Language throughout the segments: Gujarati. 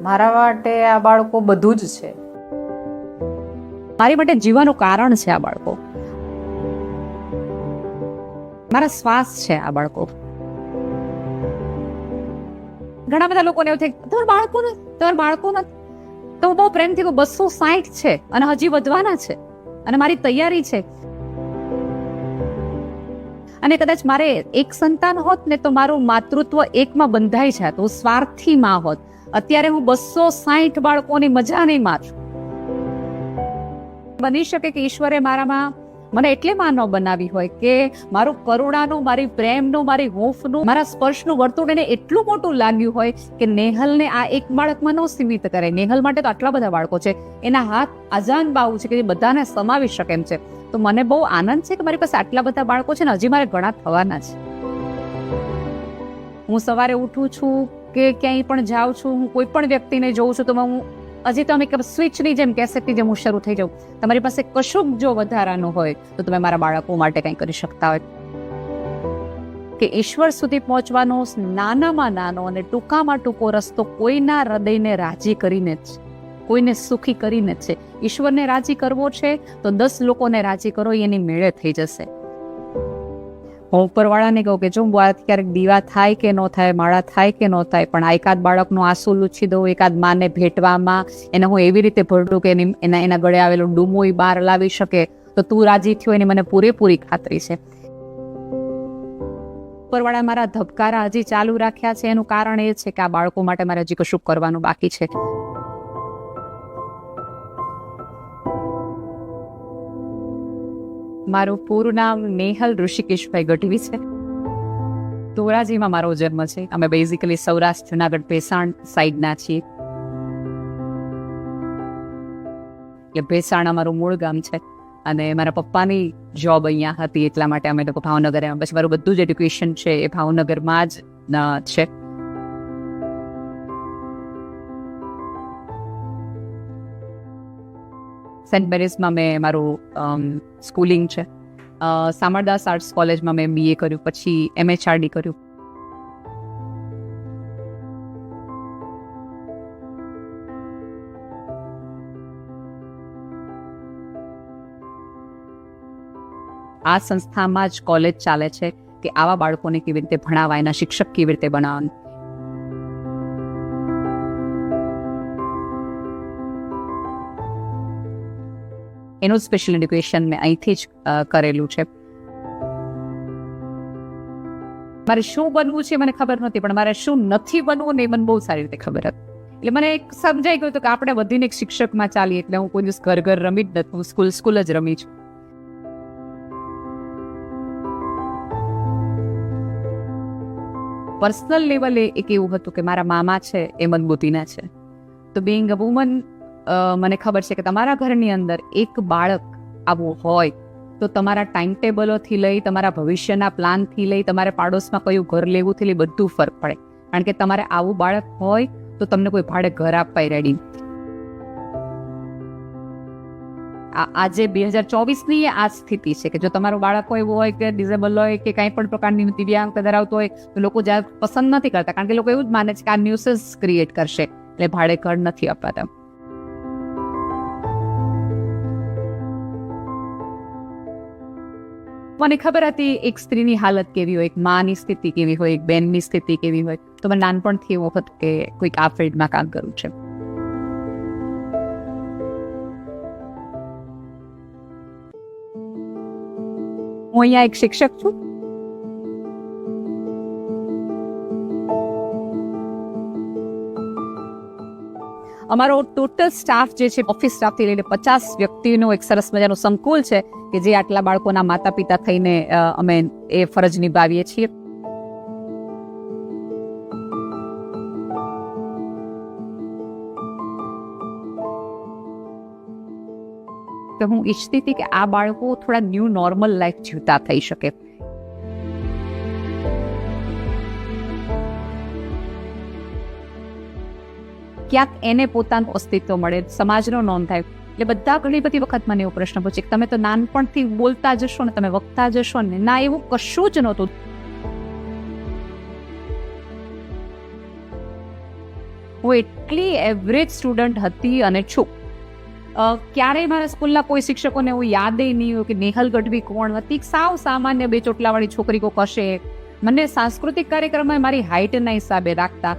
મારા માટે આ બાળકો બધું જ છે. મારી માટે જીવવાનું કારણ છે આ બાળકો. મારા શ્વાસ છે આ બાળકો. ઘણા બધા લોકોને એવું થાય તમારા બાળકો નથી તો હું બહુ પ્રેમથી 260 છે અને હજી વધવાના છે અને મારી તૈયારી છે. અને કદાચ મારે એક સંતાન હોત ને તો મારું માતૃત્વ એકમાં બંધાઈ જાય તો સ્વાર્થી માં હોત. અત્યારે હું 260 બાળકોની મજા નહીં મારું. બની શકે કે ઈશ્વરે મારામાં મને એટલે માનવ બનાવી હોય કે મારું કરુણાનું, મારી પ્રેમનું, મારી હૂંફનું, મારા સ્પર્શનું વર્તુળ એને એટલું મોટું લાગ્યું હોય કે નેહલને આ એક બાળકમાં ન સીમિત કરે. નેહલ માટે તો આટલા બધા બાળકો છે, એના હાથ આજાન બાહુ છે કે જે બધાને સમાવી શકે એમ છે. તો મને બહુ આનંદ છે કે મારી પાસે આટલા બધા બાળકો છે ને હજી મારે ઘણા થવાના છે. હું સવારે ઉઠું છું કે ક્યાંય પણ જાઉં છું, હું કોઈ પણ વ્યક્તિને જોઉં છું તો હું હજી તો અમે સ્વિચની જેમ, કેસેટની જેમ હું શરૂ થઈ જાઉં. તમારી પાસે કશુંક જો વધારાનું હોય તો તમે મારા બાળકો માટે કંઈ કરી શકતા હોય. કે ઈશ્વર સુધી પહોંચવાનો નાનામાં નાનો અને ટૂંકામાં ટૂંકો રસ્તો કોઈના હૃદયને રાજી કરીને જ, કોઈને સુખી કરીને જ છે. ઈશ્વરને રાજી કરવો છે તો 10 લોકોને રાજી કરો, એની મેળે થઈ જશે. હું ઉપરવાળાને કહું કે જો ક્યારેક દીવા થાય કે ન થાય, માળા થાય કે ન થાય, પણ આ એકાદ બાળકનું આંસુ લૂછી દઉં, એકાદ માને ભેટવામાં એને હું એવી રીતે ભરડું કે એના ગળે આવેલું ડૂમું બહાર લાવી શકે તો તું રાજી થયો, એની મને પૂરેપૂરી ખાતરી છે. ઉપરવાળા મારા ધબકારા હજી ચાલુ રાખ્યા છે એનું કારણ એ છે કે આ બાળકો માટે મારે હજી કશું કરવાનું બાકી છે. મારું પૂરું નામ નેહલ ઋષિકેશભાઈ ગઢવી છે. ધોરાજીમાં મારો જન્મ છે. અમે બેઝિકલી સૌરાષ્ટ્ર, જુનાગઢ, ભેસાણ સાઈડના છીએ. એટલે ભેસાણ અમારું મૂળ ગામ છે અને મારા પપ્પાની જોબ અહીંયા હતી એટલા માટે અમે લોકો ભાવનગર આવ્યા. પછી મારું બધું જ એડ્યુકેશન છે એ ભાવનગરમાં જ છે. સેન્ટ મેરીઝમાં મેં મારું સ્કૂલિંગ છે. સામરદાસ આર્ટ્સ કોલેજમાં મેં BA કર્યું, પછી MHRD કર્યું. આ સંસ્થામાં જ કોલેજ ચાલે છે કે આવા બાળકોને કેવી રીતે ભણાવવા, એના શિક્ષક કેવી રીતે બનાવવા. એનું સ્પેશિયલ એડ્યુકેશન મેં અહીંથી જ કરેલું છે. મારે શું બનવું છે મને ખબર નહોતી, પણ મારે શું નથી બનવું ને એ મને બહુ સારી રીતે ખબર હતી. એટલે મને એક સમજાઈ ગયું હતું કે આપણે વધીને એક શિક્ષકમાં ચાલીએ. એટલે હું કોઈ દિવસ ઘર રમી જ નથી, હું સ્કૂલ જ રમી છું. પર્સનલ લેવલે એક એવું હતું કે મારા મામા છે એ મનબુદ્ધિના છે. તો બિંગ અ વુમન મને ખબર છે કે તમારા ઘરની અંદર એક બાળક આવું હોય તો તમારા ટાઈમ ટેબલોથી લઈ, તમારા ભવિષ્યના પ્લાનથી લઈ, તમારે પાડોશમાં કયું ઘર લેવુંથી લઈ બધું ફરક પડે. કારણ કે તમારે આવું બાળક હોય તો તમને કોઈ ભાડે ઘર આપવા રેડી. આજે 2024ની આ સ્થિતિ છે કે જો તમારું બાળક એવું હોય કે ડિઝેબલ હોય કે કંઈ પણ પ્રકારની દિવ્યાંગતા ધરાવતો હોય તો લોકો જ્યાં પસંદ નથી કરતા, કારણ કે લોકો એવું જ માને છે કે આ ન્યુસન્સ ક્રિએટ કરશે એટલે ભાડે ઘર નથી અપાતા. મને ખબર હતી એક સ્ત્રીની હાલત કેવી હોય, એક માની સ્થિતિ કેવી હોય, એક બેનની સ્થિતિ કેવી હોય. તો મને નાનપણથી એવું હતું કે કોઈક આ ફિલ્ડમાં કામ કરવું છે. હું અહીંયા એક શિક્ષક છું. અમારો ટોટલ સ્ટાફ જે છે, ઓફિસ સ્ટાફથી લઈને 50 વ્યક્તિનું એક સરસ મજાનું સંકુલ છે કે જે આટલા બાળકોના માતા પિતા થઈને અમે એ ફરજ નિભાવીએ છીએ. તો હું ઈચ્છતી હતી કે આ બાળકો થોડા ન્યૂ નોર્મલ લાઈફ જીવતા થઈ શકે. ક્યાંક એને પોતાનું અસ્તિત્વ મળે, સમાજનો નોંધ થાય. એટલે બધા ઘણી બધી વખત મને એવો પ્રશ્ન પૂછે કે તમે તો નાનપણથી બોલતા જશો ને, તમે વખતા જશો ને. ના, એવું કશું જ નહોતું. હું એટલી એવરેજ સ્ટુડન્ટ હતી અને છું. ક્યારેય મારા સ્કૂલના કોઈ શિક્ષકોને એવું યાદ નહીં હોય કે નેહલ ગઢવી કોણ હતી. સાવ સામાન્ય 2 ચોટલાવાળી છોકરી કોક હશે. મને સાંસ્કૃતિક કાર્યક્રમમાં મારી હાઇટના હિસાબે રાખતા,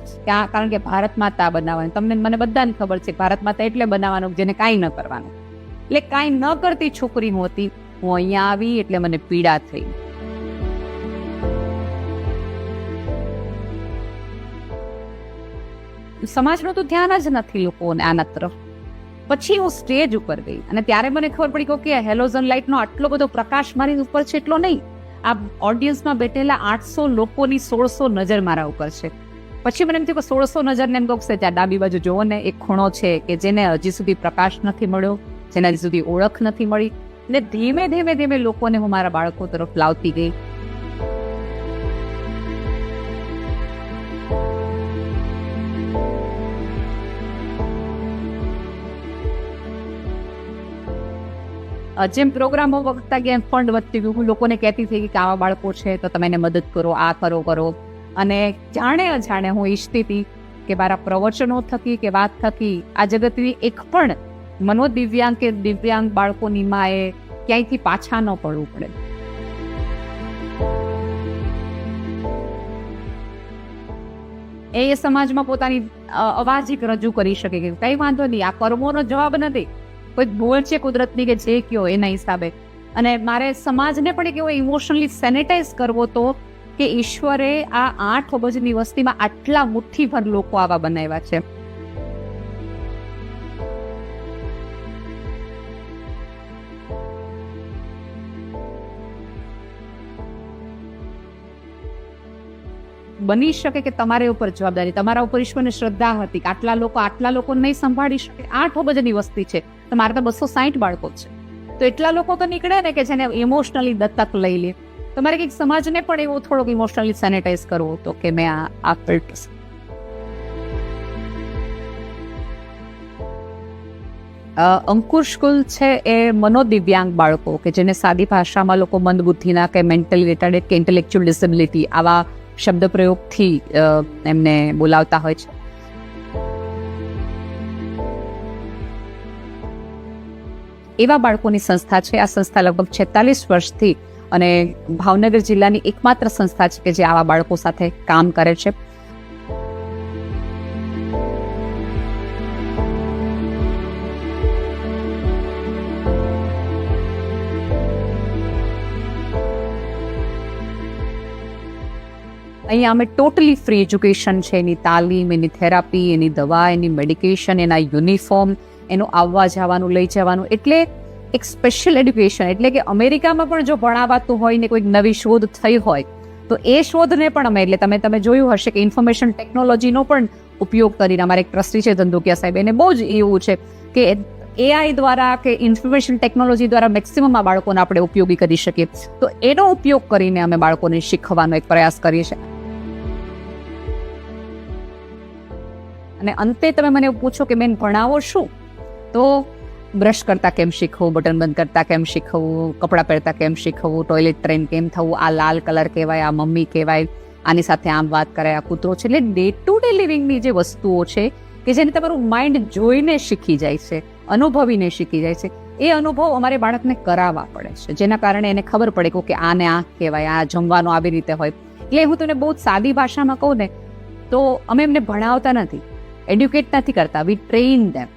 કારણ કે ભારત માતા બનાવવાની. તમને મને બધાને ખબર છે ભારત માતા એટલે બનાવવાનું જેને કાંઈ ન કરવાનું. એટલે કાંઈ ન કરતી છોકરી હું હતી. હું અહીંયા આવી એટલે મને પીડા થઈ. સમાજનું તો ધ્યાન જ નથી લોકોને આના તરફ. પછી હું સ્ટેજ ઉપર ગઈ અને ત્યારે મને ખબર પડી કે હેલોજન લાઇટનો આટલો બધો પ્રકાશ મારી ઉપર છે એટલો નહીં. આ ઓડિયન્સમાં બેઠેલા 800 લોકોની 1600 નજર મારા ઉપર છે. પછી મને એમ થયું કે 1600 નજરને એમ કહું કે ત્યાં ડાબી બાજુ જોવો ને, એક ખૂણો છે કે જેને હજી સુધી પ્રકાશ નથી મળ્યો, જેને હજી સુધી ઓળખ નથી મળી. ને ધીમે ધીમે ધીમે લોકોને હું મારા બાળકો તરફ લાવતી ગઈ. જેમ પ્રોગ્રામો વધતા ગયા એમ ફંડ વધતી ગયું. હું લોકોને કહેતી થઈ કે આવા બાળકો છે તો તમે એને મદદ કરો, આ કરો. અને જાણે અજાણે હું ઈચ્છતી હતી કે મારા પ્રવચનો થકી કે વાત થકી આ જગતની એક પણ મનોદિવ્યાંગ કે દિવ્યાંગ બાળકોની માએ ક્યાંયથી પાછા ન પડવું પડે. એ સમાજમાં પોતાની અવાજ રજૂ કરી શકે કે કઈ વાંધો નહીં, આ કર્મોનો જવાબ નથી, કોઈ ભૂલ છે કુદરતની કે જે કયો એના હિસાબે. અને મારે સમાજને પણ એક એવો ઇમોશનલી સેનેટાઇઝ કરવો તો કે ઈશ્વરે આ 8 અબજની વસ્તીમાં આટલા મુઠ્ઠીભર લોકો આવા બનાવ્યા છે. બની શકે કે તમારા ઉપર જવાબદારી, તમારા ઉપર ઈશ્વરની શ્રદ્ધા હતી કે આટલા લોકો નહીં સંભાળી શકે. 8 અબજની વસ્તી છે, તમારે તો 260 બાળકો છે, તો એટલા લોકો તો નીકળે ને કે જેને ઇમોશનલી દત્તક લઈ લે. તમારે કંઈક સમાજને પણ એવો થોડોક ઇમોશનલી સેનેટાઇઝ કરવો હતો કે મેં આ ફિલ્ટ. અંકુર સ્કૂલ છે એ મનોદિવ્યાંગ બાળકો કે જેને સાદી ભાષામાં લોકો મંદબુદ્ધિના કે મેન્ટલી રિટાર્ડેડ કે ઇન્ટેલેક્ચ્યુઅલ ડિસેબિલિટી આવા શબ્દ પ્રયોગથી એમને બોલાવતા હોય છે. એવા બાળકોની સંસ્થા છે. આ સંસ્થા લગભગ 46 વર્ષથી અને ભાવનગર જિલ્લાની એકમાત્ર સંસ્થા છે કે જે આવા બાળકો સાથે કામ કરે છે. અહીંયા અમે ટોટલી ફ્રી એજ્યુકેશન છે, એની તાલીમ, એની થેરાપી, એની દવા, એની મેડિકેશન, એના યુનિફોર્મ, એનું આવવા જવાનું, લઈ જવાનું. એટલે એક સ્પેશિયલ એડ્યુકેશન. એટલે કે અમેરિકામાં પણ જો ભણાવાતું હોય ને કોઈક નવી શોધ થઈ હોય તો એ શોધને પણ અમે, એટલે તમે જોયું હશે કે ઇન્ફોર્મેશન ટેકનોલોજીનો પણ ઉપયોગ કરીને અમારે એક ટ્રસ્ટી છે ધંધુકિયા સાહેબ, એને બહુ જ એવું છે કે AI દ્વારા કે ઇન્ફોર્મેશન ટેકનોલોજી દ્વારા મેક્સિમમ આ બાળકોને આપણે ઉપયોગી કરી શકીએ. તો એનો ઉપયોગ કરીને અમે બાળકોને શીખવાનો એક પ્રયાસ કરીએ છીએ. અને અંતે તમે મને પૂછો કે બેન ભણાવો શું, તો બ્રશ કરતા કેમ શીખવું, બટન બંધ કરતા કેમ શીખવું, કપડાં પહેરતા કેમ શીખવું, ટોયલેટ ટ્રેન કેમ થવું, આ લાલ કલર કહેવાય, આ મમ્મી કહેવાય, આની સાથે આમ વાત કરે, આ કૂતરો છે. એટલે ડે ટુ ડે લિવિંગની જે વસ્તુઓ છે કે જેને તમારું માઇન્ડ જોઈને શીખી જાય છે, અનુભવીને શીખી જાય છે, એ અનુભવ અમારે બાળકને કરાવવા પડે છે, જેના કારણે એને ખબર પડે કે આને આ કહેવાય, આ જમવાનું આવી રીતે હોય. એટલે હું તમને બહુ સાદી ભાષામાં કહું ને તો અમે એમને ભણાવતા નથી, એડ્યુકેટ નથી કરતા, વી ટ્રેન ધેમ.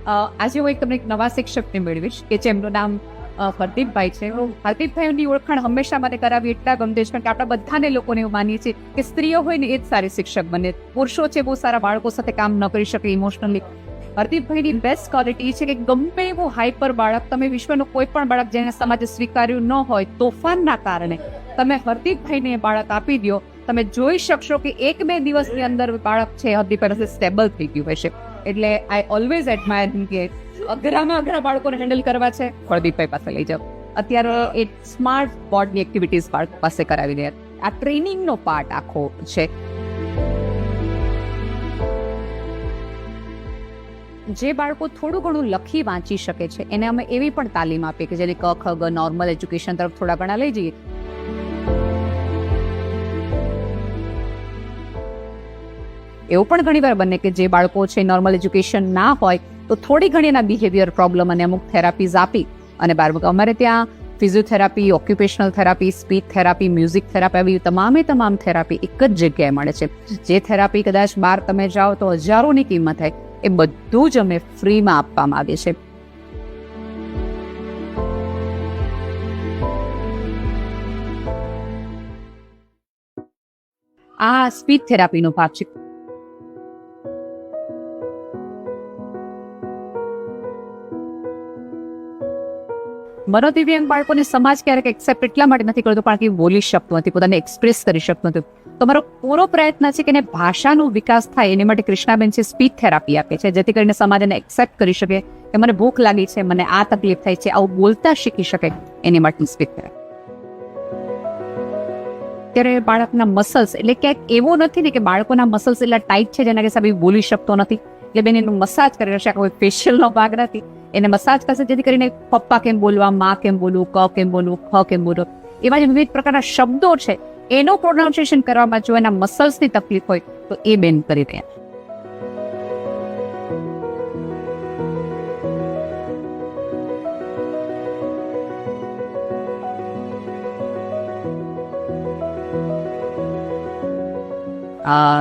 આજે હું તમને એક નવા શિક્ષકને મેળવીશ કે જેમનું નામ હરદીપભાઈ છે. હરદીપભાઈની ઓળખાણ હંમેશા મને કરાવી એટલા ગમતે છે કારણ કે આપણે બધાને લોકોને એવું માનીએ છીએ કે સ્ત્રીઓ હોય ને એ જ સારી શિક્ષક બને, પુરુષો છે બહુ સારા બાળકો સાથે કામ ન કરી શકે ઇમોશનલી. હરદીપભાઈની બેસ્ટ ક્વોલિટી છે કે ગમે એવું હાઈપર બાળક, તમે વિશ્વનું કોઈ પણ બાળક જેને સમાજે સ્વીકાર્યું ન હોય તોફાનના કારણે તમે હરદીપભાઈને બાળક આપી દો, તમે જોઈ શકશો કે 1-2 દિવસની અંદર બાળક છે હરદીપભાઈ સ્ટેબલ થઈ ગયું હશે. એટલે આઈ ઓલવેઝ એડમાયર કે અઘરામાં અઘરા બાળકોને હેન્ડલ કરવા છે, હરદીપભાઈ પાસે લઈ જાઓ. અત્યારે એ સ્માર્ટ બોર્ડની એક્ટિવિટીઝ બાળકો પાસે કરાવી રહ્યા. આ ટ્રેનિંગનો પાર્ટ આખો છે. જે બાળકો થોડું ઘણું લખી વાંચી શકે છે એને અમે એવી પણ તાલીમ આપીએ કે જેને ક ખ ગ નોર્મલ એજ્યુકેશન તરફ થોડા ઘણા લઈ જઈએ. એવું પણ ઘણી વાર બને કે જે બાળકો છે નોર્મલ એજ્યુકેશન ના હોય તો થોડી ઘણી એના બિહેવિયર પ્રોબ્લેમ અને અમુક થેરાપીઝ આપી અને બાર અમારે ત્યાં physiotherapy, occupational therapy, speech therapy, music therapy આવી તમામ થેરાપી એક જ જગ્યાએ મળે છે. જે થેરાપી કદાચ બહાર તમે જાઓ તો હજારોની કિંમત થાય, એ બધું જ અમે ફ્રીમાં આપવામાં આવે છે. આ સ્પીચ થેરાપીનો ભાગ છે. મનોદિવ્યાંગ બાળકોને સમાજ ક્યારેક એક્સેપ્ટ એટલા માટે નથી કરતો કારણ કે બોલી શકતું નથી, પોતાને એક્સપ્રેસ કરી શકતું નથી. તો મારો પૂરો પ્રયત્ન છે કે એને ભાષાનો વિકાસ થાય એની માટે કૃષ્ણાબેન છે સ્પીચ થેરાપી આપે છે, જેથી કરીને સમાજ એને એક્સેપ્ટ કરી શકે કે મને ભૂખ લાગી છે, મને આ તકલીફ થાય છે, આવું બોલતા શીખી શકે એની માટે સ્પીચ થેરાપી. ત્યારે બાળકના મસલ્સ એટલે ક્યાંક એવું નથી ને કે બાળકોના મસલ્સ એટલા ટાઈટ છે જેના હિસાબે બોલી શકતો નથી, એટલે બેન એનું મસાજ કરી રહેશે. કોઈ ફેશિયલનો ભાગ નથી, એને મસાજ કરશે જેથી કરીને પપ્પા કેમ બોલવા, માં કેમ બોલવું, ક કેમ બોલવું, ખ કેમ બોલવું, એવા જે વિવિધ પ્રકારના શબ્દો છે એનું પ્રોનાઉન્સિએશન કરવામાં જો એના મસલ્સની તકલીફ હોય તો એ બેન કરી રહ્યા.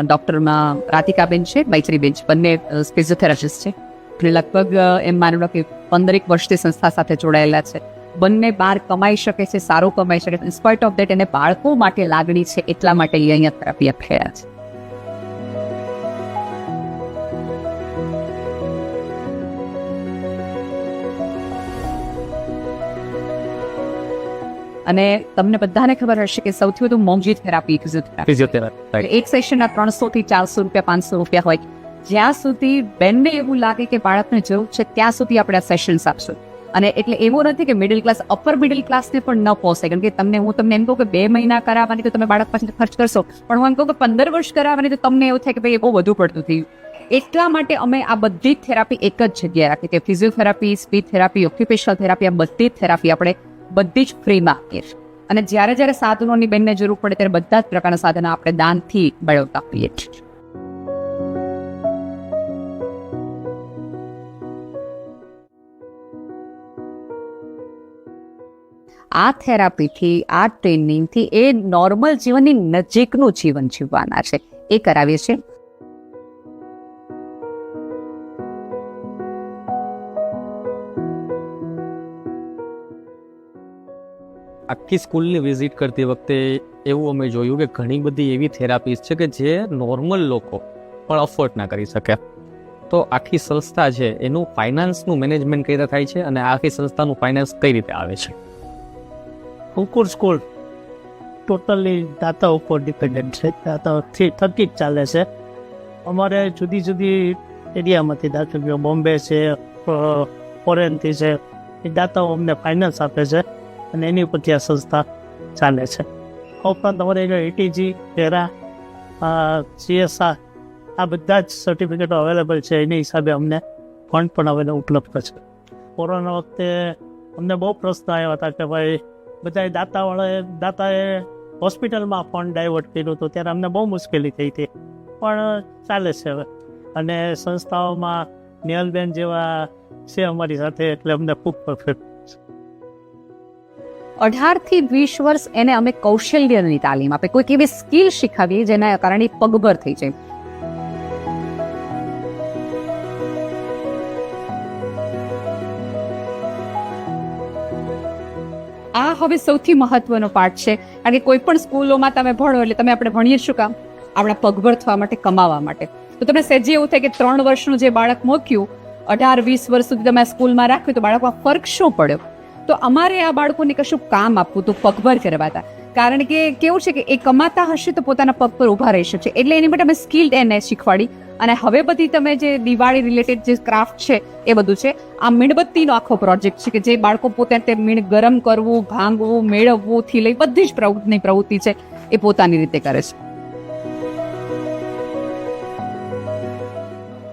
ડોક્ટરમાં રાધિકાબેન છે, મૈત્રીબેન છે, બંને ફિઝિયોથેરાપિસ્ટ છે. લગભગ એમ માની લો કે 15 વર્ષથી સંસ્થા સાથે જોડાયેલા છે. બંને બહાર કમાઈ શકે છે, સારું કમાઈ શકે છે. ઇન્સ્પાઇટ ઓફ દેટ એને બાળકો માટે લાગણી છે એટલા માટે અહીંયા થેરાપી આપી રહ્યા છે. અને તમને બધાને ખબર હશે કે સૌથી વધુ મોંઘી થેરાપી ફિઝિયોથેરાપી. એક સેશનના 300 થી 400 રૂપિયા, 500 રૂપિયા હોય. જ્યાં સુધી બેનને એવું લાગે કે બાળકને જરૂર છે ત્યાં સુધી આપણે આ સેશન્સ આપશું. અને એટલે એવું નથી કે મિડલ ક્લાસ, અપર મિડલ ક્લાસને પણ ન પહોંચે. કારણ કે હું તમને એમ કહું કે 2 મહિના કરાવવાની તો તમે બાળક પાછળ ખર્ચ કરશો, પણ હું એમ કહું કે 15 વર્ષ કરાવવાની તો તમને એવું થાય કે ભાઈ એ બહુ વધુ પડતું થયું. એટલા માટે અમે આ બધી જ થેરાપી એક જ જગ્યાએ રાખી કે physiotherapy, speech therapy, occupational therapy, આ બધી જ થેરાપી આપણે બધી જ ફ્રીમાં આપીએ છીએ. અને જ્યારે સાધનોની બેનને જરૂર પડે ત્યારે બધા જ પ્રકારના સાધનો આપણે દાનથી મેળવતા આપીએ છીએ. આ થેરાપીથી, આ ટ્રેનિંગથી એ નોર્મલ જીવનની નજીકનું જીવન જીવવાના છે એ કરાવીએ છીએ. આખી સ્કૂલની વિઝિટ કરતી વખતે એવું અમે જોયું કે ઘણી બધી એવી થેરાપીઝ છે કે જે નોર્મલ લોકો પણ અફોર્ડ ના કરી શકે. તો આખી સંસ્થા છે એનું ફાઇનાન્સનું મેનેજમેન્ટ કઈ રીતે થાય છે અને આખી સંસ્થાનું ફાઇનાન્સ કઈ રીતે આવે છે? અંકુર સ્કૂલ ટોટલી દાતા ઉપર ડિપેન્ડન્ટ છે, દાતાથી થકી જ ચાલે છે. અમારે જુદી જુદી એરિયામાંથી, દાખલા કે બોમ્બે છે, ફોરેનથી છે, એ દાતાઓ અમને ફાઇનાન્સ આપે છે અને એની ઉપરથી આ સંસ્થા ચાલે છે. ઉપરાંત અમારે એટીજી, પેરા, CSR આ બધા જ સર્ટિફિકેટો અવેલેબલ છે. એની હિસાબે અમને ફંડ પણ હવે ઉપલબ્ધ છે. કોરોના વખતે અમને બહુ પ્રશ્ન આવ્યા હતા કે ભાઈ બધા દાતાએ હોસ્પિટલમાં ફંડ ડાયવર્ટ કર્યું હતું, ત્યારે અમને બહુ મુશ્કેલી થઈ હતી, પણ ચાલે છે હવે. અને સંસ્થાઓમાં નિયલબેન જેવા છે અમારી સાથે, એટલે અમને ખૂબ પરફેક્ટ. 18 થી 20 વર્ષ એને અમે કૌશલ્યની તાલીમ આપે, કોઈક એવી સ્કિલ શીખવીએ જેના કારણે પગભર થઈ જાય. આ હવે સૌથી મહત્વનો પાર્ટ છે, કારણ કે કોઈ પણ સ્કૂલોમાં તમે ભણો એટલે આપણે ભણીએ શું કામ? આપણા પગભર થવા માટે, કમાવા માટે. તો તમને સહેજે એવું થાય કે 3 વર્ષનું જે બાળક મૂક્યું 18-20 વર્ષ સુધી તમે સ્કૂલમાં રાખ્યું તો બાળકમાં ફરક શું પડ્યો? તો અમારે આ બાળકોને કશું કામ આપવું તો પગભર કરવાતા, કારણ કે કેવું છે કે એ કમાતા હશે તો પોતાના પગ પર ઊભા રહી શકશે. એટલે એની માટે અમે સ્કિલ્ડ એને શીખવાડી. અને હવે બધી તમે જે દિવાળી રિલેટેડ જે ક્રાફ્ટ છે એ બધું છે. આ મીણબત્તીનો આખો પ્રોજેક્ટ છે કે જે બાળકો પોતે મીણ ગરમ કરવું, ભાંગવું, મેળવવું થી લઈ બધી જ પ્રવૃત્તિ છે એ પોતાની રીતે કરે છે.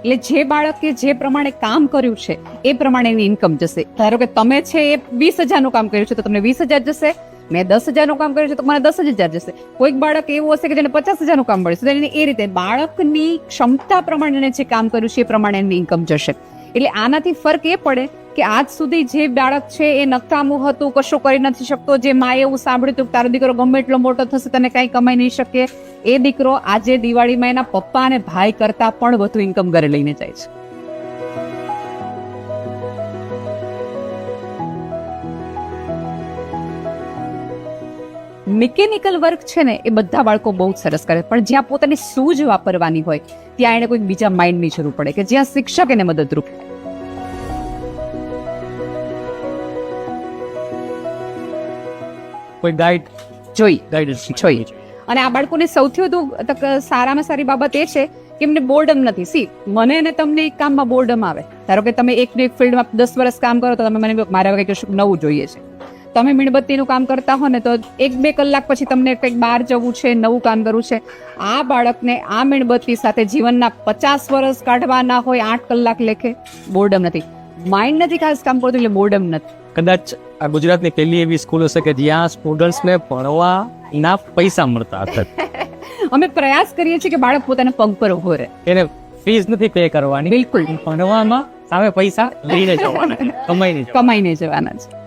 એટલે જે બાળકે જે પ્રમાણે કામ કર્યું છે એ પ્રમાણે એની ઇન્કમ જશે. ધારો કે તમે છે એ 20,000 કામ કર્યું છે તો તમને 20,000 જશે. મેં 10,000 કામ કર્યું છે તો મને 10,000 જશે. કોઈક બાળક એવું હશે કે જેને 50,000 કામ મળશે તો એને એ રીતે બાળકની ક્ષમતા પ્રમાણે જે કામ કર્યું છે એ પ્રમાણે એની ઇન્કમ જશે. એટલે આનાથી ફરક એ પડે કે આજ સુધી જે બાળક છે એ નકામું હતું, કશું કરી નથી શકતો, જે માએ એવું સાંભળ્યું હતું કે તારો દીકરો ગમે એટલો મોટો થશે તને કાંઈ કમાઈ નહીં શકે, એ દીકરો આજે દિવાળીમાં એના પપ્પા અને ભાઈ કરતા પણ વધુ ઇન્કમ ઘરે લઈને જાય છે. મિકેનિકલ વર્ક છે ને એ બધા બાળકો બહુ જ સરસ કરે, પણ જ્યાં પોતાની સૂઝ વાપરવાની હોય ત્યાં એને કોઈક બીજા માઇન્ડની જરૂર પડે કે જ્યાં શિક્ષક એને મદદરૂપ થાય. કોઈ ગાઈડ ગાઈડન્સ જોઈએ. અને આ બાળકોને સૌથી વધુ સારામાં સારી બાબત એ છે કે એમને બોર્ડમ નથી. સી મને અને તમને એક કામમાં બોર્ડમ આવે. ધારો કે તમે એકને એક ફિલ્ડમાં 10 વર્ષ કામ કરો તો તમે મને મારે કંઈક કશું નવું જોઈએ છે. તમે મીણબત્તીનું કામ કરતા હો ને તો 1-2 કલાક પછી તમને કંઈક બહાર જવું છે, નવું કામ કરવું છે. આ બાળકને આ મીણબત્તી સાથે જીવનના 50 વર્ષ કાઢવાના હોય 8 કલાક લેખે. બોર્ડમ નથી, માઇન્ડ નથી ખાસ કામ કરતું એટલે બોર્ડમ નથી. કદાચ આ ગુજરાતની પહેલી એવી સ્કૂલ હશે કે જ્યાં સ્ટુડન્ટ્સને ભણવાના પૈસા મળતા હશે. અમે પ્રયાસ કરીએ છીએ કે બાળક પોતાના પગ પર ઉભો રહે. એને ફીસ નથી પે કરવાની, બિલકુલ ભણવામાં સામે પૈસા લઈને જવાના, કમાઈને જવાના છે.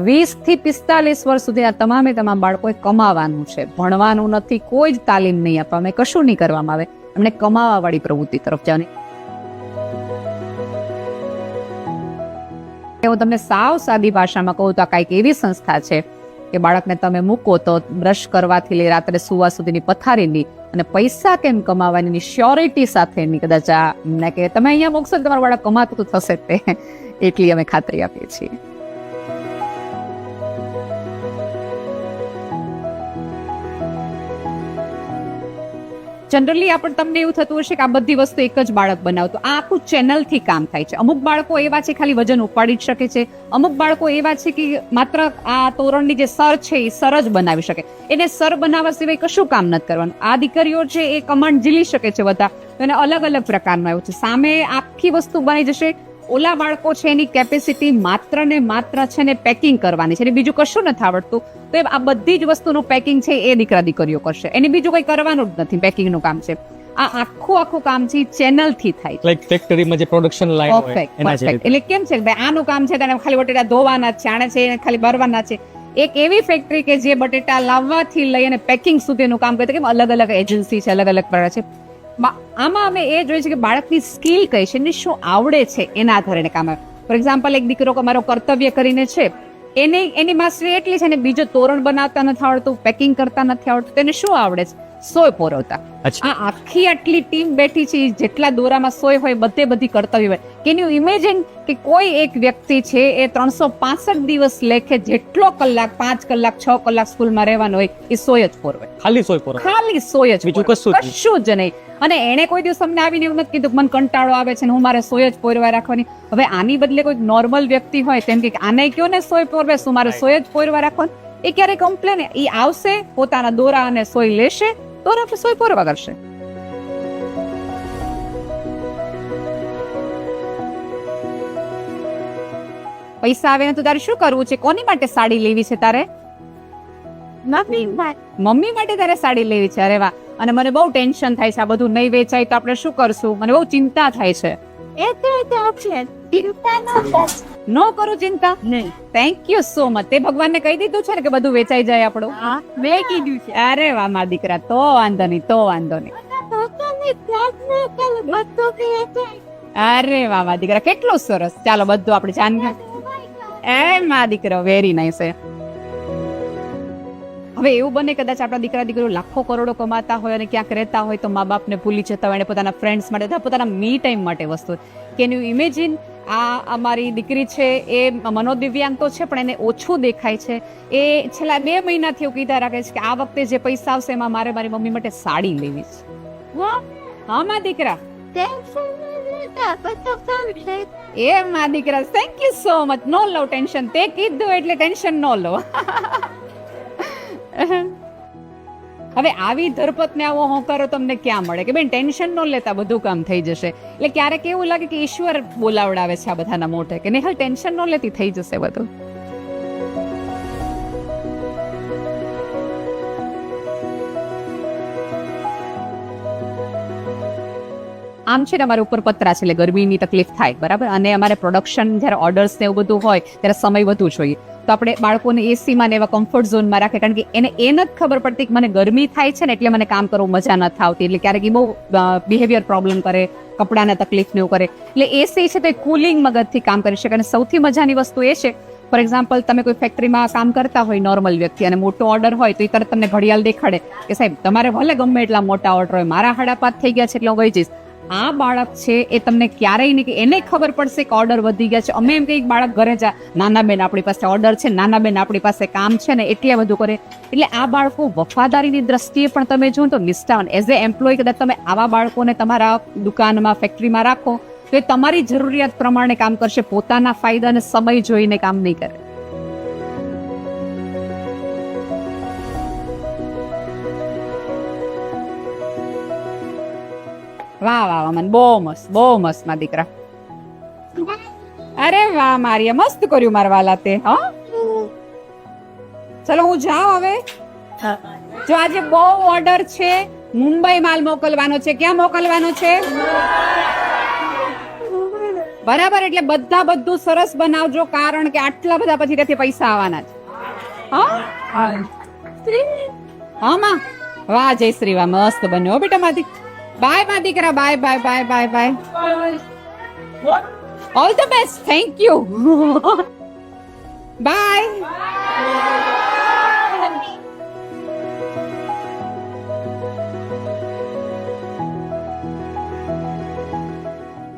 વીસ થી 45 વર્ષ સુધીના તમામે તમામ બાળકોએ કમાવાનું છે, ભણવાનું નથી. કોઈ જ તાલીમ નહીં આપવામાં, કશું નહીં કરવામાં આવે. એમને કમાવા વાળી પ્રવૃત્તિ તરફ જવાની. હું તમને સાવ સાદી ભાષામાં કહું તો આ કાંઈક એવી સંસ્થા છે કે બાળકને તમે મૂકો તો બ્રશ કરવાથી લઈ રાત્રે સુવા સુધીની પથારીની અને પૈસા કેમ કમાવાની શ્યોરિટી સાથેની કદાચ આ કે તમે અહીંયા મૂકશો તમારું બાળક કમાતું તો થશે તે એટલી અમે ખાતરી આપીએ છીએ. જનરલી આપણે તમને એવું થતું હશે કે આ બધી વસ્તુ એક જ બાળક બનાવતું. આ આખું ચેનલથી કામ થાય છે. અમુક બાળકો એવા છે ખાલી વજન ઉપાડી જ શકે છે. અમુક બાળકો એવા છે કે માત્ર આ તોરણની જે સર છે એ સર જ બનાવી શકે. એને સર બનાવવા સિવાય કશું કામ નથી કરવાનું. આ દીકરીઓ છે એ કમાન્ડ ઝીલી શકે છે બધા. તો એને અલગ અલગ પ્રકારનું આવ્યું છે. સામે આખી વસ્તુ બની જશે. ઓલા બાળકો છે એની કેપેસિટી માત્ર ને માત્ર છે ને પેકિંગ કરવાની છે, બીજું કશું નથી આવડતું. તો આ બધી જ વસ્તુનું પેકિંગ છે એ દીકરીઓ કરશે. એને બીજું કંઈ કરવાનું જ નથી, પેકિંગનું કામ છે. આ આખું કામ છે ચેનલ થી થાય. લાઈક ફેક્ટરીમાં જે પ્રોડક્શન લાઈન હોય એના જેવી. એટલે કેમ છે ભાઈ આનું કામ છે તેને ખાલી બટેટા ધોવાના છે, આને છે ખાલી ભરવાના છે. એક એવી ફેક્ટરી કે જે બટેટા લાવવાથી લઈ અને પેકિંગ સુધીનું કામ કરે. કેમ અલગ અલગ એજન્સી છે, અલગ અલગ પ્રકાર છે. આમાં અમે એ જોઈએ છે કે બાળકની સ્કિલ કઈ છે, એને શું આવડે છે એના આધારે કામ આવે. ફોર એક્ઝામ્પલ એક દીકરો મારો કર્તવ્ય કરીને છે, એની માસ્ટરી એટલી છે ને બીજો તોરણ બનાવતા નથી આવડતું, પેકિંગ કરતા નથી આવડતું, તેને શું આવડે છે? સોય પોરવતા. આ આખી આટલી ટીમ બેઠી છે, જેટલા દોરામાં સોય હોય બધી કર્તવ્ય હોય. કેન યુ ઇમેજિન કે કોઈ એક વ્યક્તિ છે એ 365 દિવસ લેખે જેટલો કલાક 5 કલાક 6 કલાક સ્કૂલમાં રહેવાનો હોય એ સોય જ પોરવે. ખાલી સોય જ, બીજું કશું જ નહીં. અને એને કોઈ દિવસ અમને આવીને એવું નથી કીધું મને કંટાળો આવે છે ને હું મારે સોય જ પોરવા રાખવાની. હવે આની બદલે કોઈ નોર્મલ વ્યક્તિ હોય તેમ કે આને કયો ને સોય પોરવે, શું મારે સોય જ પોરવા રાખવાની, એ ક્યારે કમ્પ્લેન એ આવશે, પોતાના દોરા અને સોય લેશે, દોરા આપણે સોય પોરવા કરશે. પૈસા આવે ને તો તારે શું કરવું છે? કોની માટે સાડી લેવી છે તારે? મમ્મી માટે તારે સાડી લેવી છે. અરે વાહ. અને મને બહુ ટેન્શન થાય છે, આ બધું નહીં વેચાય તો આપણે શું કરશું? મને બહુ ચિંતા થાય છે. નો કરું ચિંતા. નહીં. Thank you so much. તે ભગવાનને કહી દીધું છે ને કે બધું વેચાઈ જાય આપણું? મેં કીધું છે. અરે વાહ મારા દીકરા, તો વાંધો નહીં. અરે વાહ મારા દીકરા, કેટલું સરસ. ચાલો બધું આપણે જાણકારી. એ મારા દીકરો વેરી નાઇસ. હવે એવું બને કદાચ આપણા દીકરીઓ લાખો કરોડો કમાતા હોય અને ક્યાંક રહેતા હોય તો મા બાપને ભૂલી જતા હોય, પોતાના ફ્રેન્ડ્સ માટે, પોતાના મી ટાઈમ માટે વસ્તુ. કેન યુ ઇમેજિન આ અમારી દીકરી છે એ મનોદિવ્યાંગ તો છે પણ એને ઓછું દેખાય છે. એ છેલ્લા 2 મહિનાથી એવું કીધા રાખે છે કે આ વખતે જે પૈસા આવશે એમાં મારે મારી મમ્મી માટે સાડી લેવી છે. હા મારા દીકરા, એ માં દીકરા, thank you so much. No લો ટેન્શન, તે કીધું એટલે ટેન્શન નો લો. હવે આવી ધરપતને આવો હોંકારો તમને ક્યાં મળે કે બેન ટેન્શન નો લેતા બધું કામ થઈ જશે. એટલે ક્યારેક એવું લાગે કે ઈશ્વર બોલાવડાવે છે આ બધાના મોઢે કે નહીં, ટેન્શન નો લેતી, થઈ જશે બધું. આમ છે ને અમારે ઉપર પતરા છે એટલે ગરમીની તકલીફ થાય, બરાબર. અને અમારે પ્રોડક્શન જ્યારે ઓર્ડર્સ ને એવું બધું હોય ત્યારે સમય વધુ જોઈએ, તો આપણે બાળકોને એસીમાં ને એવા કમ્ફર્ટ ઝોનમાં રાખે, કારણ કે એને એ નથી ખબર પડતી કે મને ગરમી થાય છે ને એટલે મને કામ કરવું મજા નથી આવતી. એટલે ક્યારેક એ બહુ બિહેવિયર પ્રોબ્લેમ કરે, કપડાને તકલીફ ને એવું કરે. એટલે એસી છે તે કુલિંગ મગજથી કામ કરી શકે. અને સૌથી મજાની વસ્તુ એ છે, ફોર એક્ઝામ્પલ તમે કોઈ ફેક્ટરીમાં કામ કરતા હોય નોર્મલ વ્યક્તિ અને મોટો ઓર્ડર હોય તો એ તરત તમને ઘડિયાળ દેખાડે કે સાહેબ તમારે ભલે ગમે એટલા મોટા ઓર્ડર હોય, મારા 5:30 થઈ ગયા છે એટલે હું વહી જઈશ. આ બાળક છે એ તમને ક્યારેય નહીં કે એને ખબર પડશે કે ઓર્ડર વધી ગયા છે. અમે એમ કહીએ બાળક ઘરે જા, નાના બેન આપણી પાસે ઓર્ડર છે, નાના બેન આપણી પાસે કામ છે ને, એટલે બધું કરે. એટલે આ બાળકો વફાદારીની દ્રષ્ટિએ પણ તમે જો તો નિષ્ઠાવાન, એઝ એ એમ્પ્લોય કદાચ તમે આવા બાળકોને તમારા દુકાનમાં ફેક્ટરીમાં રાખો તો એ તમારી જરૂરિયાત પ્રમાણે કામ કરશે, પોતાના ફાયદા અને સમય જોઈને કામ નહીં કરે. વાહ વાહ વાહ, મને બહુ મસ્ત માં દીકરા. અરે વાહ મારિયા, મસ્ત કર્યું મારા વાલા તે. હા ચલો હું જાઉં હવે. જો આજે બહુ ઓર્ડર છે, મુંબઈ માલ મોકલવાનો છે. ક્યાં મોકલવાનો છે? બરાબર. એટલે બધું સરસ બનાવજો, કારણ કે આટલા બધા પછી ત્યાંથી પૈસા આવવાના છે. હા માં, વાહ જય શ્રી વાહ, મસ્ત બન્યો બેટા માથી. બાય માં દીકરા, bye bye bye bye bye. All the best. Thank you. Bye.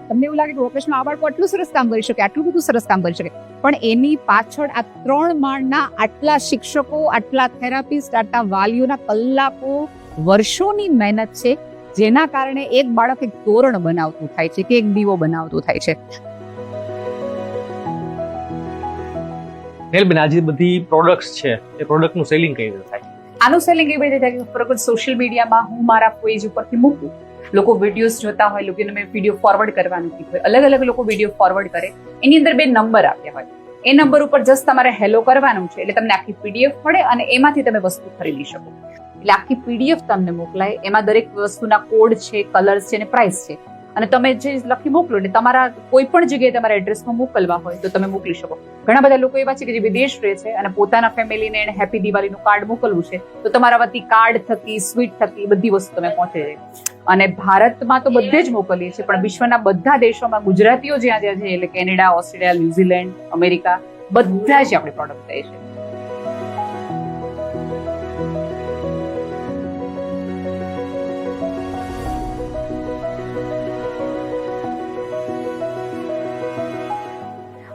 તમને એવું લાગે કે ઓપરેશનમાં આ બાળકો આટલું સરસ કામ કરી શકે, આટલું બધું સરસ કામ કરી શકે, પણ એની પાછળ આ 3 માળના આટલા શિક્ષકો, આટલા થેરાપિસ્ટ, આટલા વાલીઓના કલાકો, વર્ષોની મહેનત છે, જેના કારણે એક બાળક એક તોરણ બનાવતું થાય છે કે એક દીવો બનાવતું થાય છે. બેન આજે બધી પ્રોડક્ટ્સ છે, એ પ્રોડક્ટનું સેલિંગ કઈ રીતે થાય? આનું સેલિંગ એવી રીતે થાય કે ફરક સોશિયલ મીડિયામાં હું મારા પેજ ઉપરથી મૂકું, લોકો વિડીયોઝ જોતા હોય, લોકોને મેં વિડીયો ફોરવર્ડ કરવાનું કીધું હોય, અલગ અલગ લોકો વિડીયો ફોરવર્ડ કરે, એની અંદર 2 નંબર આપ્યા હોય. એ નંબર ઉપર જસ્ટ તમારે હેલો કરવાનું છે, એટલે તમને આખી PDF મળે અને એમાંથી તમે વસ્તુ ખરીદી શકો. એટલે આખી PDF તમને મોકલાય, એમાં દરેક વસ્તુના કોડ છે, કલર્સ છે અને પ્રાઇસ છે, અને તમે જે લખી મોકલો એટલે તમારા કોઈ પણ જગ્યાએ તમારા એડ્રેસમાં મોકલવા હોય તો તમે મોકલી શકો. ઘણા બધા લોકો એવા છે કે જે વિદેશ રહે છે અને પોતાના ફેમિલીને એને હેપી દિવાળીનું કાર્ડ મોકલવું છે, તો તમારા વતી કાર્ડ થકી, સ્વીટ થકી બધી વસ્તુ તમે પહોંચે છે. અને ભારતમાં તો બધે જ મોકલીએ છીએ, પણ વિશ્વના બધા દેશોમાં ગુજરાતીઓ જ્યાં જ્યાં છે, એટલે કેનેડા, ઓસ્ટ્રેલિયા, ન્યુઝીલેન્ડ, અમેરિકા, બધા જ આપણી પ્રોડક્ટ થાય છે.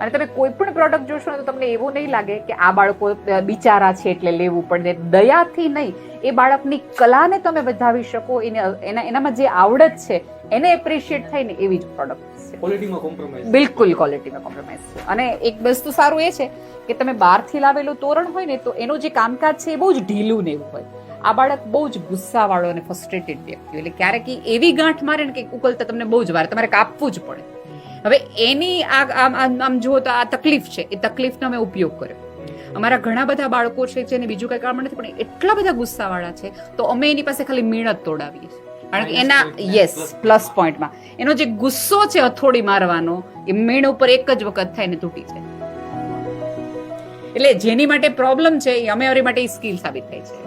અને તમે કોઈ પણ પ્રોડક્ટ જોશો ને તો તમને એવું નહીં લાગે કે આ બાળકો બિચારા છે એટલે લેવું પડે. દયાથી નહીં, એ બાળકની કલાને તમે વધાવી શકો, એનામાં જે આવડત છે એને એપ્રિશિએટ થાય ને એવી જ પ્રોડક્ટ છે. ક્વોલિટીમાં કોમ્પ્રોમાઇઝ? બિલકુલ ક્વોલિટીમાં કોમ્પ્રોમાઇઝ છે. અને એક વસ્તુ સારું એ છે કે તમે બહારથી લાવેલું તોરણ હોય ને તો એનું જે કામકાજ છે એ બહુ જ ઢીલું ને એવું હોય. આ બાળક બહુ જ ગુસ્સાવાળો અને ફ્રસ્ટ્રેટેડ વ્યક્તિ, એટલે ક્યારેક એવી ગાંઠ મારે ને કે ઉકલતા તમને બહુ જ વાર તમારે કાપવું જ પડે. હવે એની આમ જુઓ તો આ તકલીફ છે, એ તકલીફનો અમે ઉપયોગ કર્યો. અમારા ઘણા બધા બાળકો છે જેને બીજું કઈ કામ નથી, પણ એટલા બધા ગુસ્સાવાળા છે તો અમે એની પાસે ખાલી મીણ જ તોડાવીએ છીએ. કારણ કે એના પ્લસ પોઈન્ટમાં એનો જે ગુસ્સો છે હથોડી મારવાનો, એ મીણ ઉપર એક જ વખત થાય ને તૂટી જાય. એટલે જેની માટે પ્રોબ્લેમ છે એ અમારી માટે સ્કિલ સાબિત થાય છે.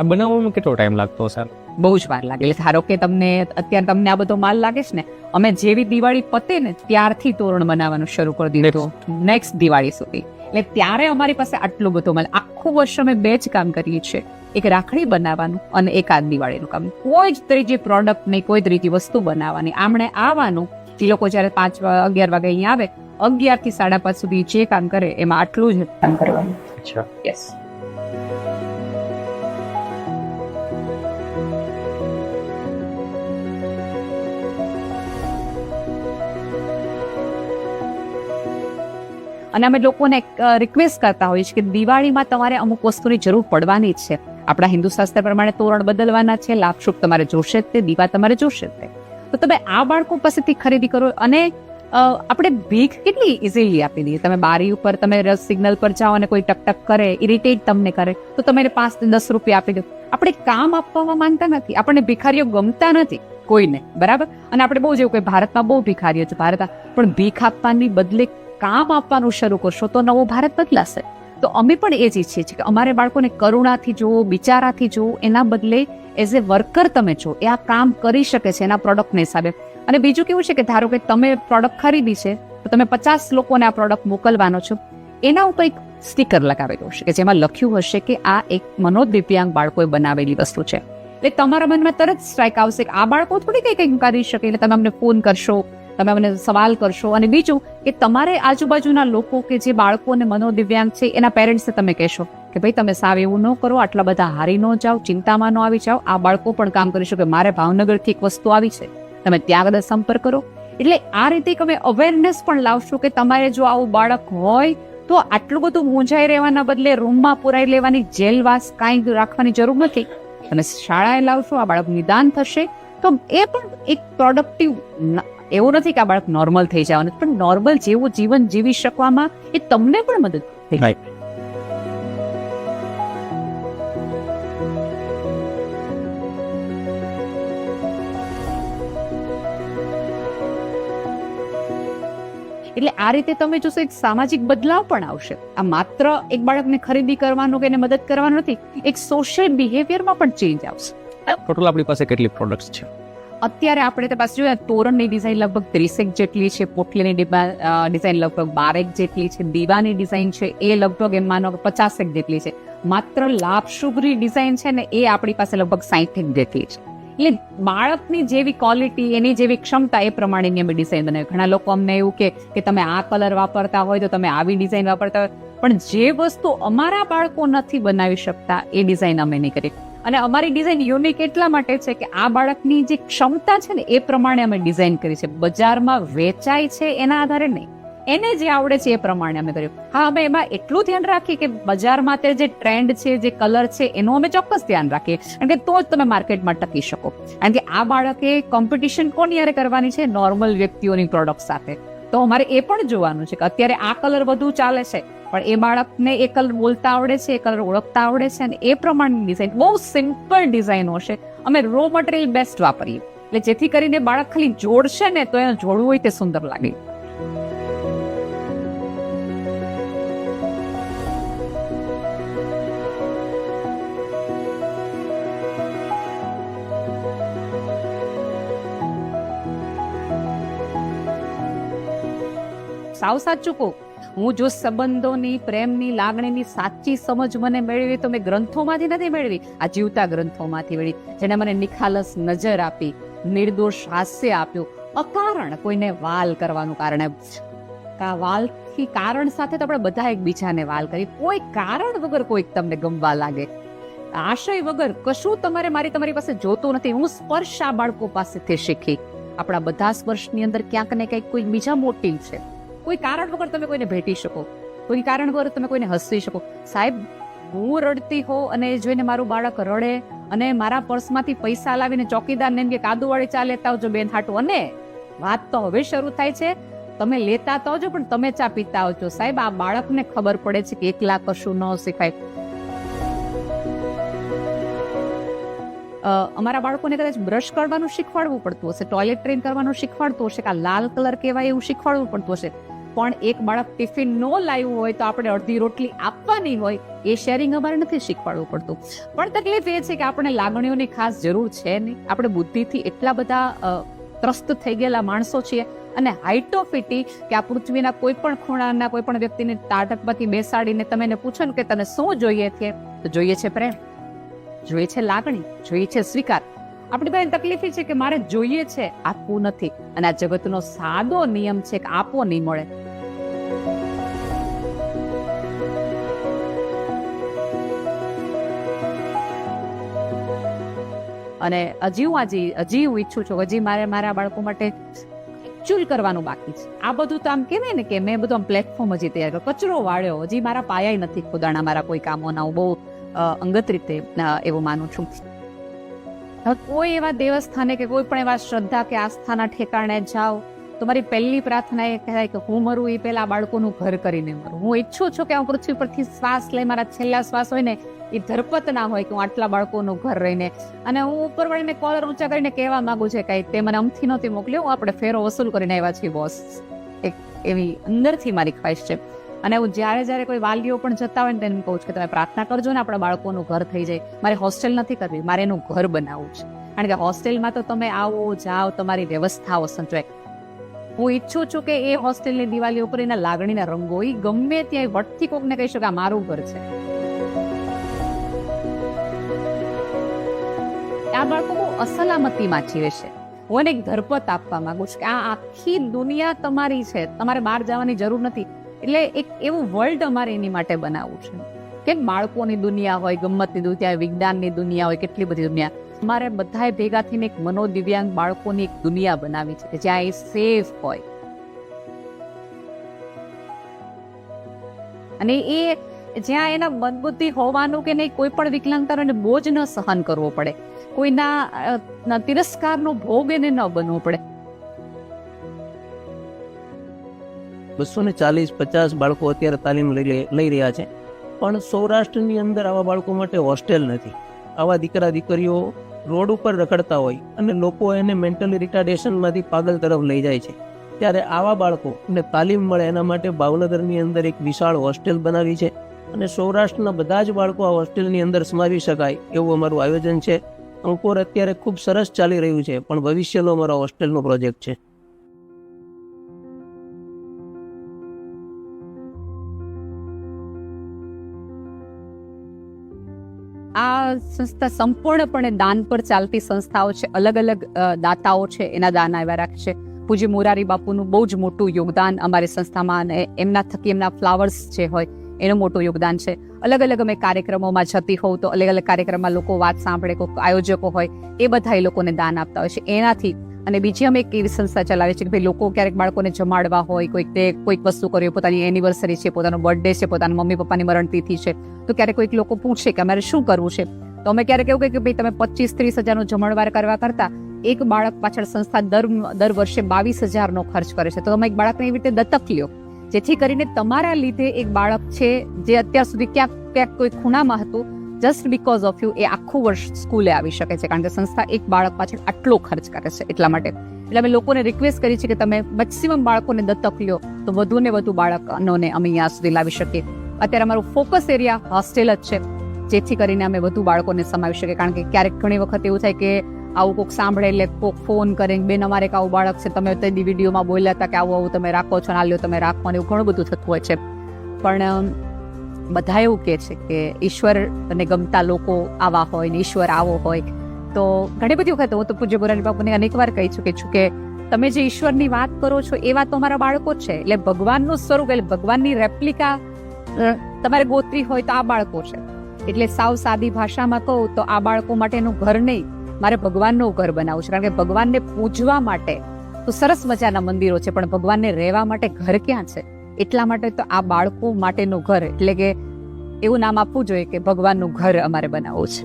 આ બનાવવામાં કેટલો ટાઈમ લાગતો સર? બહુ જ વાર લાગે. એટલે ધારો કે અત્યારે તમને આ બધો માલ લાગે છે ને, અમે જેવી દિવાળી પતે ને ત્યારથી તોરણ બનાવવાનું શરૂ કરી દીધું નેક્સ્ટ દિવાળી સુધી. એટલે ત્યારે અમારી પાસે આટલો બધો માલ, આખું વર્ષ અમે 2 જ કામ કરીએ છીએ, એક રાખડી બનાવવાનું અને એક આ દિવાળીનું કામ. કોઈ જ ત્રીજી પ્રોડક્ટ નહીં, કોઈ ત્રીજી વસ્તુ બનાવવાની. આમણે આવવાનું, એ લોકો જયારે 5-11 વાગે અહીંયા આવે 11 થી 5:30 સુધી જે કામ કરે એમાં આટલું જ કામ કરવાનું. અચ્છા. યસ. અને અમે લોકોને રિક્વેસ્ટ કરતા હોઈએ છીએ કે દિવાળીમાં તમારે અમુક વસ્તુની જરૂર પડવાની જ છે. આપણા હિન્દુ શાસ્ત્ર પ્રમાણે તોરણ બદલવાના છે, લાભશુભ તમારે જોશે જ તે, દીવા તમારે જોશે જ તે. તો તમે આ બાળકો પાસેથી ખરીદી કરો. અને આપણે ભીખ કેટલી ઇઝીલી આપી દઈએ. તમે બારી ઉપર તમે સિગ્નલ પર જાઓ અને કોઈ ટકટક કરે, ઇરિટેટ તમને કરે, તો તમે એને 5 થી 10 રૂપિયા આપી દો. આપણે કામ આપવામાં માંગતા નથી, આપણને ભિખારીઓ ગમતા નથી કોઈને, બરાબર. અને આપણે બહુ જેવું કે ભારતમાં બહુ ભિખારીઓ છે, પણ ભીખ આપવાની બદલે કામ આપવાનું શરૂ કરશો તો નવો ભારત બદલાશે. તો અમે પણ એ જ ઈચ્છીએ છીએ કે અમારે બાળકોને કરુણાથી જુઓ, બિચારાથી જુઓ, એના બદલે એઝ એ વર્કર તમે જો એ આ કામ કરી શકે છે એના પ્રોડક્ટને હિસાબે. અને બીજું કેવું છે કે ધારો કે તમે પ્રોડક્ટ ખરીદી છે તો તમે 50 લોકોને આ પ્રોડક્ટ મોકલવાનો છો, એના ઉપર એક સ્ટીકર લગાવેલું હશે કે જેમાં લખ્યું હશે કે આ એક મનોદિવ્યાંગ બાળકોએ બનાવેલી વસ્તુ છે. એટલે તમારા મનમાં તરત સ્ટ્રાઇક આવશે કે આ બાળકો થોડી કંઈક કરી શકે. એટલે તમે અમને ફોન કરશો, તમે અમને સવાલ કરશો. અને બીજું કે તમારે આજુબાજુના લોકો કે જે બાળકોને મનોદિવ્યાંગ છે એના પેરેન્ટ્સને તમે કહેશો કે ભાઈ તમે સાવ એવું ન કરો, આટલા બધા હારી ન જાઓ, ચિંતામાં ન આવી જાઓ, આ બાળકો પણ કામ કરી શકે. મારે ભાવનગરથી એક વસ્તુ આવી છે, તમે ત્યાં આગળ સંપર્ક કરો. એટલે આ રીતે તમે અવેરનેસ પણ લાવશો કે તમારે જો આવું બાળક હોય તો આટલું બધું મૂંઝાઈ રહેવાના બદલે રૂમમાં પુરાઈ લેવાની, જેલવાસ કાંઈ રાખવાની જરૂર નથી. તમે શાળાએ લાવશો, આ બાળક નિદાન થશે, તો એ પણ એક પ્રોડક્ટિવ. એવું નથી કે આ બાળક નોર્મલ થઈ જવાનું, પણ નોર્મલ જેવું જીવન જીવી શકવામાં એ તમને પણ મદદ થઈ. એટલે આ રીતે તમે જોશો એક સામાજિક બદલાવ પણ આવશે. આ માત્ર એક બાળકને ખરીદી કરવાનું કે એને મદદ કરવાનું નથી, એક સોશિયલ બિહેવિયરમાં પણ ચેન્જ આવશે. ટોટલ આપણી પાસે કેટલી પ્રોડક્ટ્સ છે અત્યારે? આપણે તો પાસે જોઈએ તોરણની ડિઝાઇન લગભગ 30 જેટલી છે, પોટલીની ડિઝાઇન લગભગ 12 જેટલી છે, દીવાની ડિઝાઇન છે એ લગભગ એમ માનો 50 જેટલી છે. માત્ર લાભશુભની ડિઝાઇન છે ને એ આપણી પાસે લગભગ 60 જેટલી છે. એટલે બાળકની જેવી ક્વોલિટી, એની જેવી ક્ષમતા એ પ્રમાણેની અમે ડિઝાઇન બનાવી. ઘણા લોકો અમને એવું કે તમે આ કલર વાપરતા હોય તો તમે આવી ડિઝાઇન વાપરતા હોય, પણ જે વસ્તુ અમારા બાળકો નથી બનાવી શકતા એ ડિઝાઇન અમે નહીં કરી. અને અમારી ડિઝાઇન યુનિક એટલા માટે છે કે આ બાળકની જે ક્ષમતા છે ને એ પ્રમાણે અમે ડિઝાઇન કરી છે. બજારમાં વેચાય છે એના આધારે નહીં, એને જે આવડે છે એ પ્રમાણે અમે કર્યું. હા, અમે એમાં એટલું ધ્યાન રાખીએ કે બજારમાં અત્યારે જે ટ્રેન્ડ છે, જે કલર છે એનું અમે ચોક્કસ ધ્યાન રાખીએ, કારણ કે તો જ તમે માર્કેટમાં ટકી શકો. કારણ કે આ બાળકે કોમ્પિટિશન કોની યારે કરવાની છે? નોર્મલ વ્યક્તિઓની પ્રોડક્ટ સાથે. તો અમારે એ પણ જોવાનું છે કે અત્યારે આ કલર વધુ ચાલે છે, પણ એ બાળકને એ કલર બોલતા આવડે છે, એ કલર ઓળખતા આવડે છે, અને એ પ્રમાણની ડિઝાઇન, બહુ સિમ્પલ ડિઝાઇનો હશે. અમે રો મટીરિયલ બેસ્ટ વાપરીએ, એટલે જેથી કરીને બાળક ખાલી જોડશે ને તો એને જોડવું હોય તે સુંદર લાગે. સાવ સાચું કહું, હું જો સંબંધોની, પ્રેમની, લાગણીની સાચી સમજ મને મેળવી તો મેં ગ્રંથોમાંથી નથી મેળવી, આ જીવતા ગ્રંથોમાંથી મેળવી, જેને મને નિખાલસ નજર આપી, નિર્દોષ હાસ્ય આપ્યું, અકારણ કોઈને વાલ કરવાનું કારણ. વાલથી કારણ સાથે તો આપણે બધા એકબીજાને વાલ કરી, કોઈ કારણ વગર કોઈક તમને ગમવા લાગે, આશય વગર કશું તમારે તમારી પાસે જોતું નથી. હું સ્પર્શ આ બાળકો પાસેથી શીખી. આપણા બધા સ્પર્શની અંદર ક્યાંક ને ક્યાંક કોઈ બીજા મોટિવ છે. કોઈ કારણ વગર તમે કોઈને ભેટી શકો, કોઈ કારણ વગર તમે કોઈને હસી શકો. સાહેબ, હું રડતી હોઉં અને જોઈને મારું બાળક રડે અને મારા પર્સમાંથી પૈસા લાવીને ચોકીદારને એમ કે કાદુવાળી ચા લેતા આવજો બેન હાટું, અને વાત તો હવે શરૂ થાય છે, તમે લેતા તો આવજો પણ તમે ચા પીતા આવજો. સાહેબ, આ બાળકને ખબર પડે છે કે એકલા કશું ન શીખાય. અમારા બાળકોને કદાચ બ્રશ કરવાનું શીખવાડવું પડતું હશે, ટોયલેટ ટ્રેન કરવાનું શીખવાડતું હશે, કે આ લાલ કલર કહેવાય એવું શીખવાડવું પડતું હશે, પણ એક બાળક ટિફિન ન લાવ્યું હોય તો આપણે અડધી રોટલી આપવાની હોય એ શેરિંગ અમારે નથી શીખવાડવું પડતું. પણ તકલીફ એ છે કે આપણે લાગણીઓની ખાસ જરૂર છે નહીં. આપણે બુદ્ધિથી એટલા બધા ત્રસ્ત થઈ ગયેલા માણસો છીએ, અને હાઇટ ઓફ ઇટી કે આ પૃથ્વીના કોઈ પણ ખૂણાના કોઈ પણ વ્યક્તિને તાટકમાંથી બેસાડીને તમે એને પૂછો ને કે તને શું જોઈએ છે, તો જોઈએ છે પ્રેમ, જોઈએ છે લાગણી, જોઈએ છે સ્વીકાર. આપણી પાસે તકલીફ છે કે મારે જોઈએ છે, આપવું નથી. અને આ જગતનો સાદો નિયમ છે કે આપવો નહીં મળે. અને હજી હું ઈચ્છું છું, હજી મારે મારા બાળકો માટે એકચ્યુઅલ કરવાનું બાકી છે. આ બધું તો આમ કહેવાય ને કે મેં બધું આમ પ્લેટફોર્મ હજી તૈયાર કર્યો, કચરો વાળ્યો, હજી મારા પાયા નથી ખોદાણા મારા કોઈ કામોના. હું બહુ અંગત રીતે એવું માનું છું. હવે કોઈ એવા દેવસ્થાને કે કોઈ પણ એવા શ્રદ્ધા કે આસ્થાના ઠેકાણે જાઓ તો મારી પહેલી પ્રાર્થના એ કહેવાય કે હું મરું એ પહેલા બાળકોનું ઘર કરીને મરું. હું ઈચ્છું છું કે હું પૃથ્વી પરથી શ્વાસ લઈ, મારા છેલ્લા શ્વાસ હોય ને એ ધરપત ના હોય કે હું આટલા બાળકોનું ઘર રહીને, અને હું ઉપર વળીને કોલર ઊંચા કરીને કહેવા માંગુ છે કે તે મને અમથી નહોતી મોકલ્યો, આપણે ફેરો વસૂલ કરીને આવ્યા છીએ બોસ. એક એવી અંદરથી મારી ખ્વાહિશ છે. અને હું જ્યારે કોઈ વાલીઓ પણ જતા હોય ને તેને કહું છું કે તમે પ્રાર્થના કરજો ને આપણા બાળકોનું ઘર થઈ જાય. મારે હોસ્ટેલ નથી કરવી, મારે એનું ઘર બનાવવું છે. કારણ કે હોસ્ટેલમાં તો તમે આવો જાઓ, તમારી વ્યવસ્થાઓ સંચવાય. હું ઈચ્છું છું કે એ હોસ્ટેલની દિવાલી ઉપર એના લાગણીના રંગો, એ ગમે ત્યાં વટથી કોકને કહી શકે આ મારું ઘર છે. આ બાળકો બહુ અસલામતીમાં જીવે છે. હું એને એક ધરપત આપવા માંગુ છું કે આ આખી દુનિયા તમારી છે, તમારે બહાર જવાની જરૂર નથી. એટલે એક એવું વર્લ્ડ અમારે એની માટે બનાવવું છે કે બાળકોની દુનિયા હોય, ગમ્મતની દુનિયા, વિજ્ઞાનની દુનિયા હોય, કેટલી બધી દુનિયા. અમારે બધાએ ભેગા થઈને એક મનોદિવ્યાંગ બાળકોની એક દુનિયા બનાવી છે કે જ્યાં એ સેફ હોય. અને એ જ્યાં એના મનબુદ્ધિ હોવાનું કે નહીં, કોઈ પણ વિકલાંગતાનો બોજ ન સહન કરવો પડે, કોઈના તિરસ્કારનો ભોગ એને ન બનવો પડે. 240-50 બાળકો અત્યારે તાલીમ લઈ રહ્યા છે, પણ સૌરાષ્ટ્રની અંદર આવા બાળકો માટે હોસ્ટેલ નથી. આવા દીકરા દીકરીઓ રોડ ઉપર રખડતા હોય અને લોકો એને મેન્ટલી રિટાર્ડેશનમાંથી પાગલ તરફ લઈ જાય છે. ત્યારે આવા બાળકોને તાલીમ મળે એના માટે ભાવનગરની અંદર એક વિશાળ હોસ્ટેલ બનાવી છે અને સૌરાષ્ટ્રના બધા જ બાળકો આ હોસ્ટેલની અંદર સમાવી શકાય એવું અમારું આયોજન છે. અંકોર અત્યારે ખૂબ સરસ ચાલી રહ્યું છે, પણ ભવિષ્યનો અમારો હોસ્ટેલનો પ્રોજેક્ટ છે. આ સંસ્થા સંપૂર્ણપણે દાન પર ચાલતી સંસ્થાઓ છે. અલગ અલગ દાતાઓ છે એના દાન આવ્યા રાખે છે. પૂજ્ય મોરારી બાપુનું બહુ જ મોટું યોગદાન અમારી સંસ્થામાં, અને એમના થકી એમના ફ્લાવર્સ જે હોય એનું મોટું યોગદાન છે. અલગ અલગ અમે કાર્યક્રમોમાં જતી હોઉં તો અલગ અલગ કાર્યક્રમમાં લોકો વાત સાંભળે, કોઈ આયોજકો હોય એ બધા એ લોકોને દાન આપતા હોય છે એનાથી. અને બીજી અમે એક એવી સંસ્થા ચલાવીએ છીએ કે ભાઈ લોકો ક્યારેક બાળકોને જમાડવા હોય, કોઈક વસ્તુ કરી, પોતાની એનિવર્સરી છે, પોતાનો બર્થડે છે, પોતાના મમ્મી પપ્પાની મરણતિથિ છે, તો ક્યારેક કોઈક લોકો પૂછે કે અમારે શું કરવું છે, તો અમે ક્યારેક એવું કહીએ કે ભાઈ તમે 25-30 હજારનો જમણવાર કરવા કરતા એક બાળક પાછળ સંસ્થા દર વર્ષે 22,000નો ખર્ચ કરે છે. તો તમે એક બાળકને એવી રીતે દત્તક લ્યો, જેથી કરીને તમારા લીધે એક બાળક છે જે અત્યાર સુધી ક્યાંક કોઈ ખૂણામાં હતું, જસ્ટ બીકોઝ ઓફ યુ એ આખું વર્ષ સ્કૂલે આવી શકે છે. કારણ કે સંસ્થા એક બાળક પાછળ આટલો ખર્ચ કરે છે એટલા માટે. એટલે અમે લોકોને રિક્વેસ્ટ કરી છે કે તમે મેક્સિમમ બાળકોને દત્તક લ્યો તો વધુ ને વધુ બાળકોને અમે અહીંયા સુધી લાવી શકીએ. અત્યારે અમારું ફોકસ એરિયા હોસ્ટેલ જ છે, જેથી કરીને અમે વધુ બાળકોને સમાવી શકીએ. કારણ કે ક્યારેક ઘણી વખત એવું થાય કે આવું કોઈક સાંભળે એટલે કોઈક ફોન કરે, બેન અમારે એક આવું બાળક છે, તમે તે વિડીયોમાં બોલ્યા હતા કે આવું તમે રાખો છો, ના લ્યો તમે રાખો, અને એવું ઘણું બધું થતું હોય છે. પણ બધા એવું કહે છે કે ઈશ્વરને ગમતા લોકો આવા હોય ને ઈશ્વર આવો હોય. તો ઘણી બધી વખત હું તો પૂજ્ય મોરારી બાપુને અનેકવાર કહી ચૂકી છું કે તમે જે ઈશ્વરની વાત કરો છો એ વાત તો અમારા બાળકો જ છે. એટલે ભગવાનનું સ્વરૂપ, એટલે ભગવાનની રેપ્લિકા તમારે ગોતવી હોય તો આ બાળકો છે. એટલે સાવ સાદી ભાષામાં કહું તો આ બાળકો માટેનું ઘર નહીં, મારે ભગવાનનું ઘર બનાવવું છે. કારણ કે ભગવાનને પૂજવા માટે તો સરસ મજાના મંદિરો છે, પણ ભગવાનને રહેવા માટે ઘર ક્યાં છે? એટલા માટે તો આ બાળકો માટેનું ઘર, એટલે કે એવું નામ આપવું જોઈએ કે ભગવાનનું ઘર અમારે બનાવવું છે.